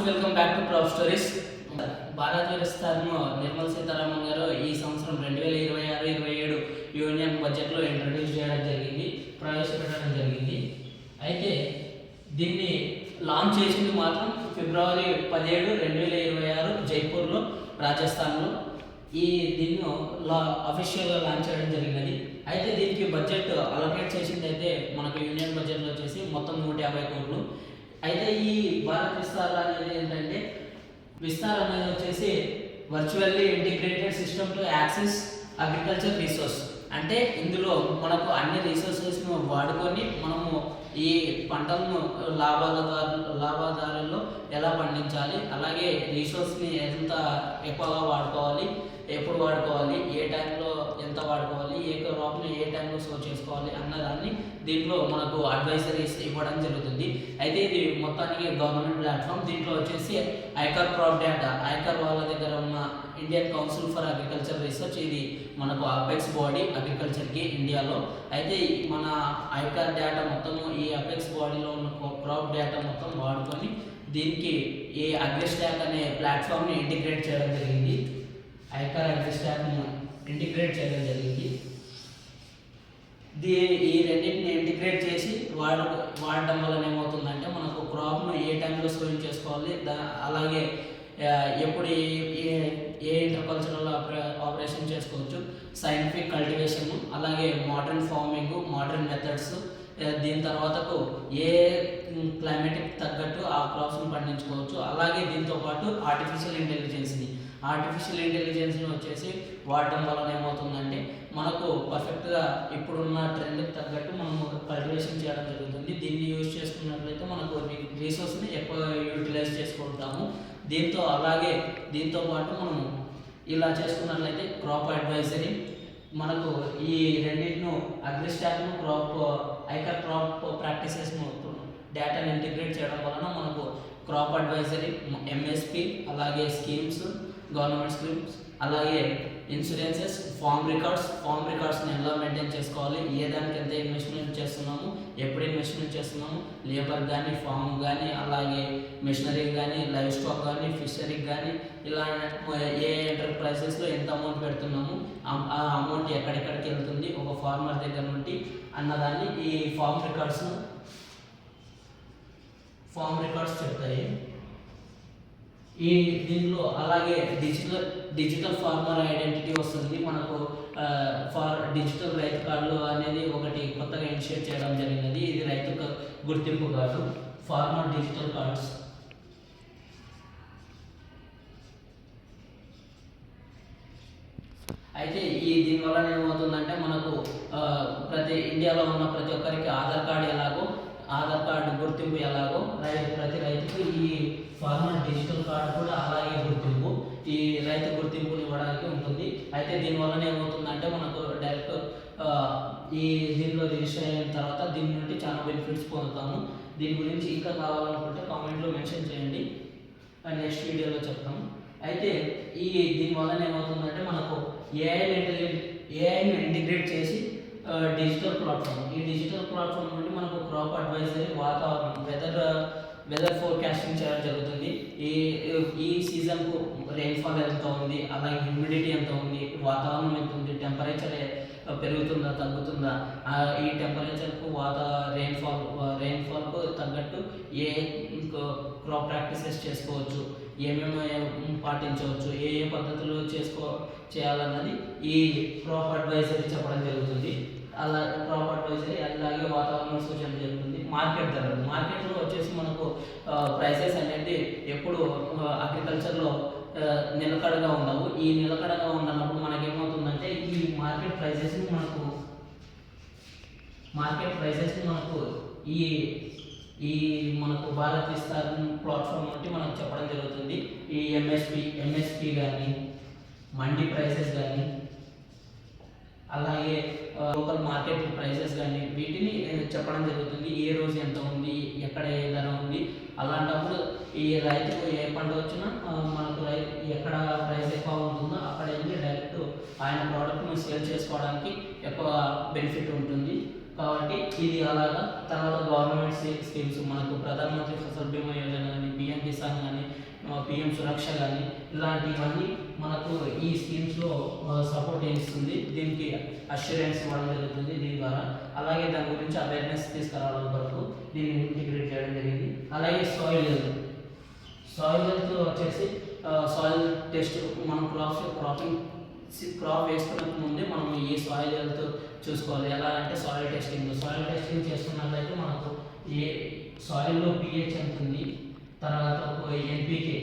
Welcome back to crop stories. భారత విస్తరణను నిర్మలా సీతారామన్ గారు ఈ సంవత్సరం 2026-27 యూనియన్ బడ్జెట్లో ఇంట్రడ్యూస్ చేయడం జరిగింది, ప్రవేశపెట్టడం జరిగింది. అయితే దీన్ని లాంచ్ చేసింది మాత్రం ఫిబ్రవరి 17, 2026 జైపూర్లో, రాజస్థాన్లో దీన్ని అఫీషియల్గా లాంచ్ చేయడం జరిగినది. అయితే దీనికి బడ్జెట్ అలొకేట్ చేసింది అయితే మనకు యూనియన్ బడ్జెట్లో వచ్చేసి మొత్తం 150 కోట్లు. అయితే ఈ భారత్ విస్తార్ అనేది ఏంటంటే, విస్తార్ అనేది వచ్చేసి virtually integrated system to access agriculture resource. అంటే ఇందులో మనకు అన్ని రిసోర్సెస్ను వాడుకొని మనము ఈ పంటలను లాభదారుల్లో ఎలా పండించాలి, అలాగే రిసోర్స్ని ఎంత ఎక్కువగా వాడుకోవాలి, ఎప్పుడు వాడుకోవాలి, ఏ టైంలో ఎంత వాడుకోవాలి, ఏ క్రాప్ని ఏ టైంలో సో చేసుకోవాలి అన్నదాన్ని దీంట్లో మనకు అడ్వైజరీస్ ఇవ్వడం జరుగుతుంది. అయితే ఇది మొత్తానికి గవర్నమెంట్ ప్లాట్ఫామ్. దీంట్లో వచ్చేసి ఐకార్ క్రాప్ డేటా, ఐకార్ వాళ్ళ దగ్గర ఉన్న Indian council for agriculture research, ఇది మనకు అపెక్స్ బాడీ అగ్రికల్చర్కి ఇండియాలో. అయితే మన ఐకార్ డేటా మొత్తము ఈ అపెక్స్ బాడీలో ఉన్న క్రాప్ డేటా మొత్తం వాడుకొని దీనికి ఈ అగ్రిస్టాక్ అనే ప్లాట్ఫామ్ని ఇంటిగ్రేట్ చేయడం జరిగింది. ఐకార్ అగ్రిస్టాక్ను ఇంటిగ్రేట్ చేయడం జరిగింది. ఈ రెండింటిని ఇంటిగ్రేట్ చేసి వాడడం వల్ల ఏమవుతుందంటే, మనకు క్రాప్ను ఏ టైంలో సోయింగ్ చేసుకోవాలి, అలాగే ఎప్పుడు ఏ ఇంటర్కల్చరల్ ఆపరేషన్ చేసుకోవచ్చు, సైంటిఫిక్ కల్టివేషన్, అలాగే మోడర్న్ ఫార్మింగ్, మోడర్న్ మెథడ్స్, దీని తర్వాతకు ఏ క్లైమేట్కి తగ్గట్టు ఆ క్రాప్స్ని పండించుకోవచ్చు. అలాగే దీంతోపాటు ఆర్టిఫిషియల్ ఇంటెలిజెన్స్ని వచ్చేసి వాడడం వలన ఏమవుతుందంటే, మనకు పర్ఫెక్ట్గా ఇప్పుడున్న ట్రెండ్కి తగ్గట్టు మనము కల్టివేషన్ చేయడం జరుగుతుంది. దీన్ని యూజ్ చేసుకున్నట్లయితే మనకు రిసోర్స్ని ఎక్కువ యూటిలైజ్ చేసుకుంటాము. దీంతో పాటు మనము ఇలా చేసుకున్నట్లయితే క్రాప్ అడ్వైజరీ, మనకు ఈ రెండింటిను అగ్రిస్టాక్ను ఐకార్ క్రాప్ ప్రాక్టీసెస్ను డేటాను ఇంటిగ్రేట్ చేయడం వలన మనకు క్రాప్ అడ్వైజరీ, ఎంఎస్పి, అలాగే స్కీమ్స్, గవర్నమెంట్ స్కీమ్స్, అలాగే ఇన్సూరెన్సెస్, ఫార్మ్ రికార్డ్స్ని ఎలా మెయింటైన్ చేసుకోవాలి, ఏ దానికి ఎంత ఇన్వెస్ట్మెంట్ చేస్తున్నాము, ఎప్పుడు ఇన్వెస్ట్మెంట్ చేస్తున్నాము, లేబర్ కానీ, ఫార్మ్ కానీ, అలాగే మెషినరీకి కానీ, లైవ్ స్టాక్ కానీ, ఫిషరీకి కానీ, ఇలా ఏ ఎంటర్ప్రైజెస్లో ఎంత అమౌంట్ పెడుతున్నాము, ఆ అమౌంట్ ఎక్కడెక్కడికి వెళ్తుంది ఒక ఫార్మర్ దగ్గర నుండి అన్నదాన్ని ఈ ఫార్మ్ రికార్డ్స్ చెప్తాయి. దీనిలో అలాగే డిజిటల్ ఫార్మర్ ఐడెంటిటీ వస్తుంది. మనకు డిజిటల్ రైతు కార్డులు అనేది ఒకటి కొత్తగా ఇనిషియేట్ చేయడం జరిగినది. ఇది రైతు గుర్తింపు కార్డు, ఫార్మర్ డిజిటల్ కార్డ్స్. అయితే దీనివల్ల ఏమవుతుందంటే, మనకు ఇండియాలో ఉన్న ప్రతి ఒక్కరికి ఆధార్ కార్డు గుర్తింపు ఎలాగో ప్రతి రైతుకు ఈ ఫార్మర్ డిజిటల్ కార్డు కూడా అలాగే గుర్తింపు, ఈ రైతు గుర్తింపుని ఇవ్వడానికి ఉంటుంది. అయితే దీనివల్ల ఏమవుతుందంటే, మనకు డైరెక్ట్ దీనిలో రిజిస్టర్ అయిన తర్వాత దీని నుండి చాలా బెనిఫిట్స్ పొందుతాము. దీని గురించి ఇంకా కావాలనుకుంటే కామెంట్లో మెన్షన్ చేయండి, నెక్స్ట్ వీడియోలో చెప్తాము. అయితే దీనివల్ల ఏమవుతుందంటే, మనకు ఏఐని ఇంటిగ్రేట్ చేసి డిజిటల్ ప్లాట్ఫామ్ నుండి మనకు క్రాప్ అడ్వైజరీ, వాతావరణం, వెదర్ ఫోర్కాస్టింగ్ చేయడం జరుగుతుంది. ఈ సీజన్కు రెయిన్ఫాల్ ఎంత ఉంది, అలాగే హ్యూమిడిటీ ఎంత ఉంది, వాతావరణం ఎంత ఉంది, టెంపరేచర్ పెరుగుతుందా తగ్గుతుందా, ఈ టెంపరేచర్కు రెయిన్ఫాల్కు తగ్గట్టు ఏ క్రాప్ ప్రాక్టీసెస్ చేసుకోవచ్చు, ఏమేమి పాటించవచ్చు, ఏ పద్ధతులు చేయాలన్నది ఈ క్రాప్ అడ్వైజరీ చెప్పడం జరుగుతుంది. క్రాప్ అడ్వైజరీ అలాగే వాతావరణ సూచన జరుగుతుంది. మార్కెట్లో వచ్చేసి మనకు ప్రైసెస్ అనేది ఎప్పుడు అగ్రికల్చర్లో నిలకడగా ఉండవు. ఈ నిలకడగా ఉండనప్పుడు మనకేమవుతుందంటే, ఈ మార్కెట్ ప్రైసెస్ని మనకు మనకు భారత్ విస్తార్ ప్లాట్ఫామ్ నుండి మనకు చెప్పడం జరుగుతుంది. ఈ ఎంఎస్పి కానీ, మండీ ప్రైసెస్ కానీ, అలాగే లోకల్ మార్కెట్ ప్రైసెస్ కానీ, వీటిని చెప్పడం జరుగుతుంది. ఏ రోజు ఎంత ఉంది, ఎక్కడ ఏ ధర ఉంది. అలాంటప్పుడు ఈ రైతుకు ఏ పంట వచ్చినా మనకు ఎక్కడ ప్రైస్ ఎక్కువ ఉంటుందో అక్కడ వెళ్ళి డైరెక్ట్ ఆయన ప్రోడక్ట్ను సేల్ చేసుకోవడానికి ఎక్కువ బెనిఫిట్ ఉంటుంది. కాబట్టి ఇది అలాగా. తర్వాత గవర్నమెంట్ స్కీమ్స్ మనకు ప్రధానమంత్రి ఫసల్ బీమా యోజన కానీ, పిఎం కిసాన్ కానీ, పిఎం సురక్ష కానీ ఇలాంటివన్నీ మనకు ఈ స్కీమ్స్లో సపోర్ట్ చేస్తుంది. దీనికి అష్యూరెన్స్ ఇవ్వడం జరుగుతుంది దీని ద్వారా. అలాగే దాని గురించి అవేర్నెస్ తీసుకురావడం వరకు దీన్ని ఇంటిగ్రేట్ చేయడం జరిగింది. అలాగే సాయిల్ హెల్త్ వచ్చేసి సాయిల్ టెస్ట్ మనం క్రాప్ వేసుకునే ముందే మనం ఈ సాయిల్ హెల్త్ చూసుకోవాలి. ఎలా అంటే సాయిల్ టెస్టింగ్ చేసుకున్నట్లయితే మనకు ఏ సాయిల్లో pH ఎంత ఉంది, తర్వాత ఎన్పికే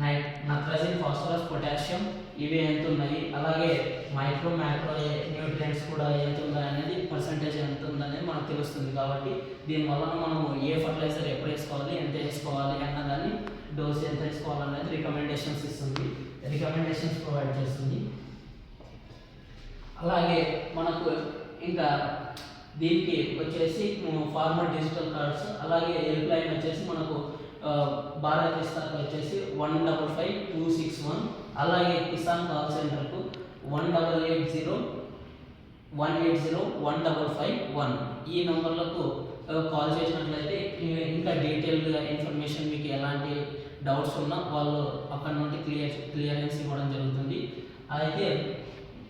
నైట్రోజన్, ఫాస్ఫరస్, పొటాషియం ఇవి ఎంత ఉన్నాయి, అలాగే మైక్రో మ్యాక్రో న్యూట్రియంట్స్ కూడా ఎంత ఉన్నాయి అనేది పర్సంటేజ్ ఎంత ఉందనేది మనకు తెలుస్తుంది. కాబట్టి దీనివల్ల మనము ఏ ఫర్టిలైజర్ ఎప్పుడు వేసుకోవాలి, ఎంత వేసుకోవాలి అన్నదాన్ని, డోస్ ఎంత వేసుకోవాలనేది రికమెండేషన్స్ ప్రొవైడ్ చేస్తుంది. అలాగే మనకు ఇంకా దీనికి వచ్చేసి ఫార్మర్ డిజిటల్ కార్డ్స్, అలాగే హెల్ప్ లైన్ వచ్చేసి మనకు భారత్ విస్తార్కి వచ్చేసి 155-261, అలాగే కిసాన్ కాల్ సెంటర్కు 180-180-1551 ఈ నంబర్లకు కాల్ చేసినట్లయితే ఇంకా డీటెయిల్గా ఇన్ఫర్మేషన్ మీకు ఎలాంటి డౌట్స్ ఉన్నా వాళ్ళు అక్కడ నుండి క్లియరెన్స్ ఇవ్వడం జరుగుతుంది. అయితే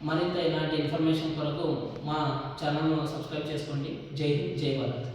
మరింత ఇలాంటి ఇన్ఫర్మేషన్ కొరకు మా ఛానల్ను సబ్స్క్రైబ్ చేసుకోండి. జై హింద్, జై భారత్.